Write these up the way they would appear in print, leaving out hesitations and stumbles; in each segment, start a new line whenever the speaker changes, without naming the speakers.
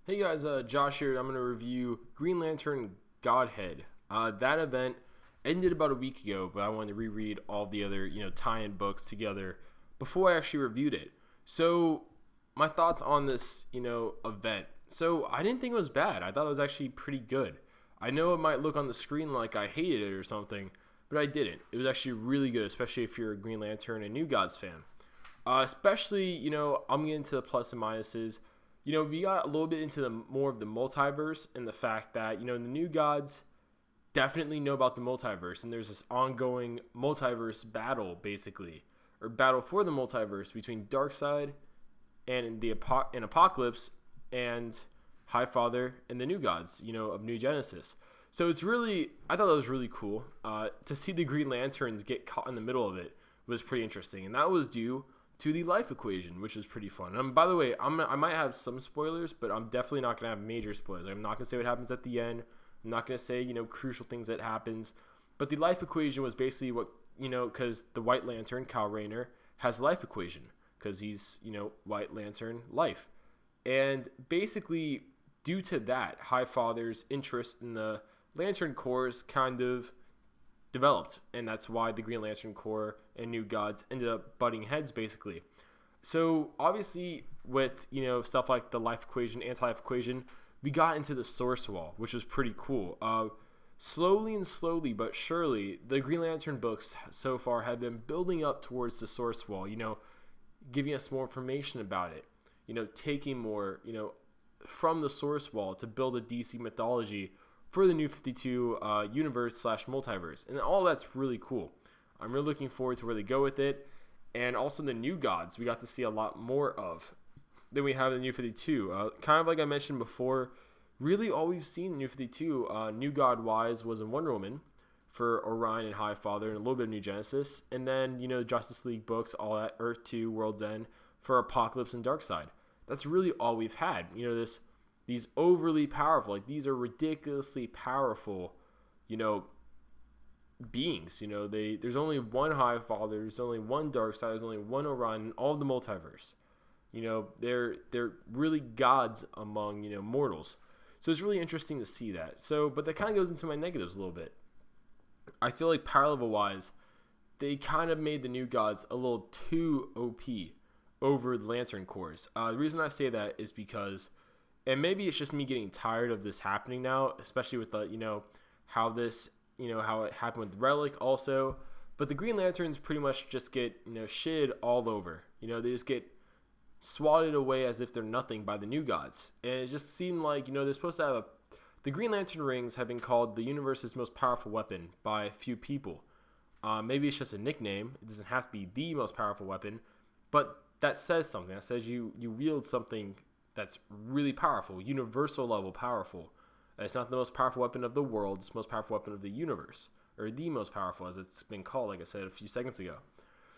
Hey guys, Josh here. I'm going to review Green Lantern Godhead. That event ended about a week ago, but I wanted to reread all the other, tie-in books together before I actually reviewed it. So, my thoughts on this, event. So, I didn't think it was bad. I thought it was actually pretty good. I know it might look on the screen like I hated it or something, but I didn't. It was actually really good, especially if you're a Green Lantern and New Gods fan. Especially, I'm getting into the plus and minuses. We got a little bit into the more of the multiverse and the fact that, the New Gods definitely know about the multiverse, and there's this ongoing multiverse battle, basically, or battle for the multiverse between Darkseid and and Apocalypse and Highfather and the New Gods, of New Genesis. So I thought that was really cool. To see the Green Lanterns get caught in the middle of it was pretty interesting, and that was due to the life equation, which was pretty fun. By the way, I might have some spoilers, but I'm definitely not going to have major spoilers. I'm not going to say what happens at the end. I'm not going to say, crucial things that happens. But the life equation was basically what, because the White Lantern, Kyle Rayner, has life equation because he's, White Lantern life. And basically, due to that, Highfather's interest in the Lantern Corps kind of developed, and that's why the Green Lantern Corps and New Gods ended up butting heads, basically. So obviously, with stuff like the life equation, anti-life equation, we got into the source wall, which was pretty cool. Slowly but surely, the Green Lantern books so far have been building up towards the source wall. Giving us more information about it. Taking more from the source wall to build a DC mythology for the New 52 universe / multiverse. And all that's really cool. I'm really looking forward to where they go with it. And also the New Gods, we got to see a lot more of than we have in the New 52. Kind of like I mentioned before, really all we've seen in New 52, New God-wise, was in Wonder Woman for Orion and Highfather and a little bit of New Genesis. And then, Justice League books, all at Earth 2, World's End, for Apocalypse and Darkseid. That's really all we've had. These overly powerful, these are ridiculously powerful, beings. There's only one Highfather, there's only one Darkseid, there's only one Orion in all of the multiverse. They're really gods among mortals. So it's really interesting to see that. But that kind of goes into my negatives a little bit. I feel like power level wise, they kind of made the New Gods a little too OP over the Lantern Corps. The reason I say that is because, and maybe it's just me getting tired of this happening now, especially with the, how this, how it happened with Relic also. But the Green Lanterns pretty much just get, shitted all over. They just get swatted away as if they're nothing by the New Gods. And it just seemed like, they're supposed to have the Green Lantern rings have been called the universe's most powerful weapon by a few people. Maybe it's just a nickname. It doesn't have to be the most powerful weapon. But that says something. That says you wield something that's really powerful, universal level powerful. It's not the most powerful weapon of the world, it's the most powerful weapon of the universe, or the most powerful as it's been called, like I said a few seconds ago.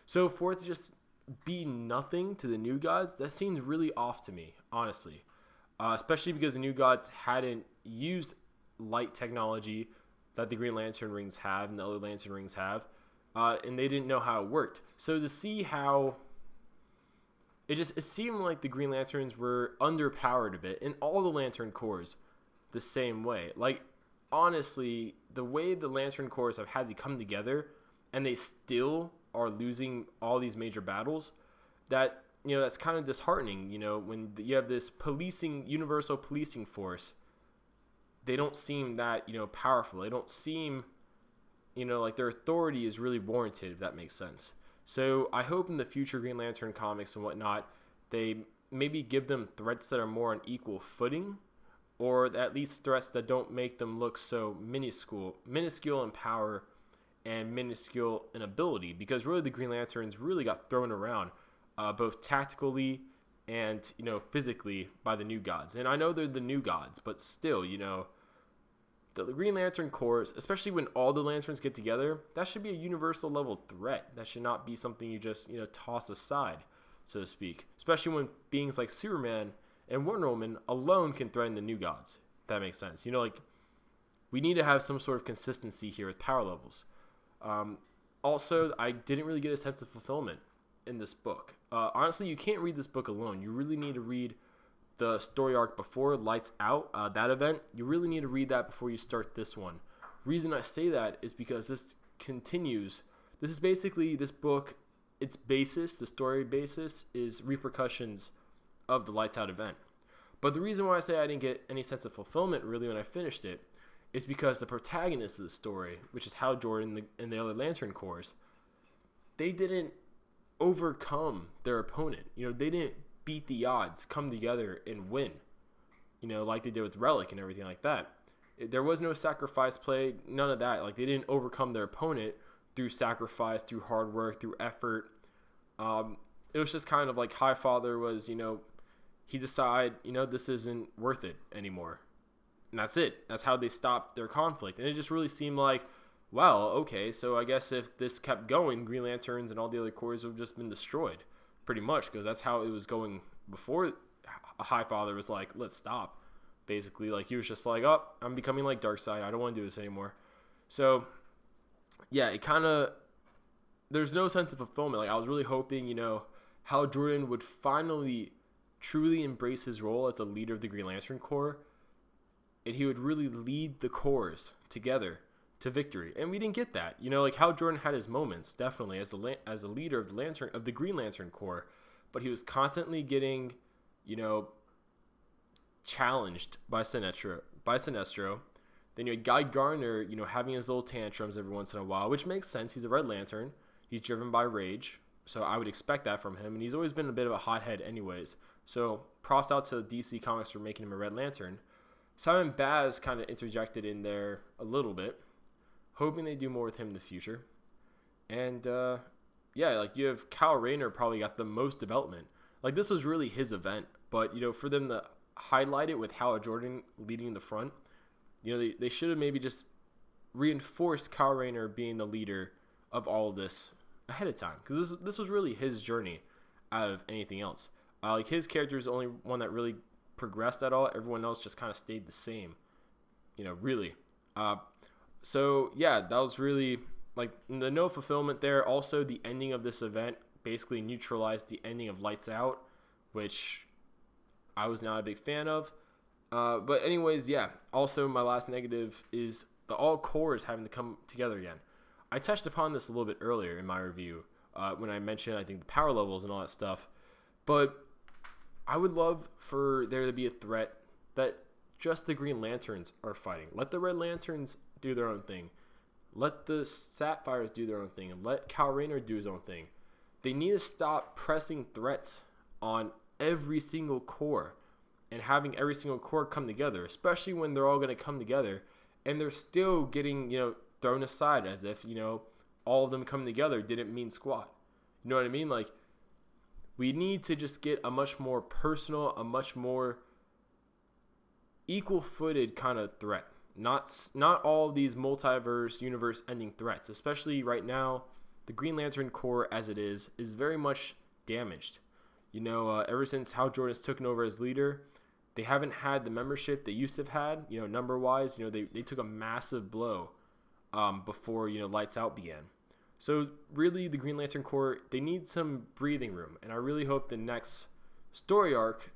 So for it to just be nothing to the New Gods, that seems really off to me, honestly. Especially because the New Gods hadn't used light technology that the Green Lantern rings have and the other Lantern rings have, and they didn't know how it worked. So to see how it seemed like the Green Lanterns were underpowered a bit, and all the Lantern Corps the same way. Honestly, the way the Lantern Corps have had to come together, and they still are losing all these major battles, that's kind of disheartening. When you have this universal policing force, they don't seem that, powerful. They don't seem, like their authority is really warranted, if that makes sense. So I hope in the future Green Lantern comics and whatnot, they maybe give them threats that are more on equal footing, or at least threats that don't make them look so minuscule in power and minuscule in ability. Because really the Green Lanterns really got thrown around, both tactically and physically by the New Gods. And I know they're the New Gods, but still, the Green Lantern Corps, especially when all the Lanterns get together, that should be a universal level threat. That should not be something you just, toss aside, so to speak. Especially when beings like Superman and Wonder Woman alone can threaten the New Gods. If that makes sense. We need to have some sort of consistency here with power levels. Also, I didn't really get a sense of fulfillment in this book. Honestly, you can't read this book alone. You really need to read the story arc before Lights Out, that event, you really need to read that before you start this one. Reason I say that is because this continues. This is basically this book, its basis, the story basis, is repercussions of the Lights Out event. But the reason why I say I didn't get any sense of fulfillment really when I finished it is because the protagonist of the story, which is Hal Jordan and the other Lantern Corps, they didn't overcome their opponent. They didn't beat the odds, come together and win, like they did with Relic and everything like that. There was no sacrifice play, none of that. Like, they didn't overcome their opponent through sacrifice, through hard work, through effort. It was just kind of like Highfather was, he decided, this isn't worth it anymore. And that's it. That's how they stopped their conflict. And it just really seemed like, well, okay, so I guess if this kept going, Green Lanterns and all the other corps would have just been destroyed, pretty much, because that's how it was going before Highfather was like, let's stop. Basically, like, he was just like, oh, I'm becoming like Darkseid. I don't want to do this anymore. So, yeah, it kind of, there's no sense of fulfillment. Like, I was really hoping, Hal Jordan would finally truly embrace his role as the leader of the Green Lantern Corps, and he would really lead the corps together to victory. And we didn't get that. Like, Hal Jordan had his moments, definitely, as a leader of the Green Lantern Corps, but he was constantly getting, challenged by Sinestro. Then you had Guy Gardner, having his little tantrums every once in a while, which makes sense. He's a Red Lantern. He's driven by rage, so I would expect that from him. And he's always been a bit of a hothead anyways. So props out to DC Comics for making him a Red Lantern. Simon Baz kind of interjected in there a little bit, hoping they do more with him in the future. And, like, you have Kyle Rayner probably got the most development. Like, this was really his event, but, for them to highlight it with Hal Jordan leading the front, they should have maybe just reinforced Kyle Rayner being the leader of all of this ahead of time, because this was really his journey out of anything else. Like, his character is the only one that really progressed at all. Everyone else just kind of stayed the same, really. So yeah, that was really, like, the no fulfillment there. Also, the ending of this event basically neutralized the ending of Lights Out, which I was not a big fan of. But anyways, yeah. Also, my last negative is the all corps having to come together again. I touched upon this a little bit earlier in my review when I mentioned, I think, the power levels and all that stuff. But I would love for there to be a threat that just the Green Lanterns are fighting. Let the Red Lanterns do their own thing. Let the Sapphires do their own thing. And let Kyle Rayner do his own thing. They need to stop pressing threats on every single corps and having every single corps come together, especially when they're all going to come together and they're still getting, thrown aside as if, all of them coming together didn't mean squat. You know what I mean? Like, we need to just get a much more personal, a much more equal-footed kind of threat. Not all these multiverse, universe-ending threats. Especially right now, the Green Lantern Corps, as it is very much damaged. Ever since Hal Jordan's taken over as leader, they haven't had the membership they used to have had. Number-wise, they took a massive blow before Lights Out began. So really, the Green Lantern Corps, they need some breathing room, and I really hope the next story arc,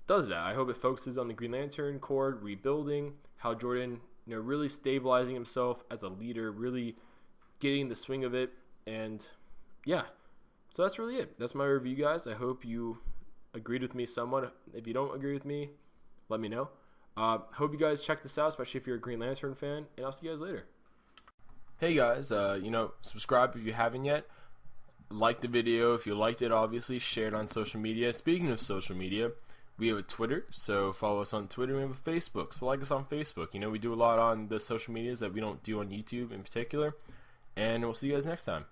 does that. I hope it focuses on the Green Lantern Corps rebuilding, Hal Jordan, really stabilizing himself as a leader, really getting the swing of it, and yeah. So that's really it. That's my review, guys. I hope you agreed with me somewhat. If you don't agree with me, let me know. Hope you guys check this out, especially if you're a Green Lantern fan, and I'll see you guys later. Hey guys, subscribe if you haven't yet. Like the video if you liked it, obviously. Share it on social media. Speaking of social media, we have a Twitter, so follow us on Twitter. We have a Facebook, so like us on Facebook. We do a lot on the social medias that we don't do on YouTube in particular. And we'll see you guys next time.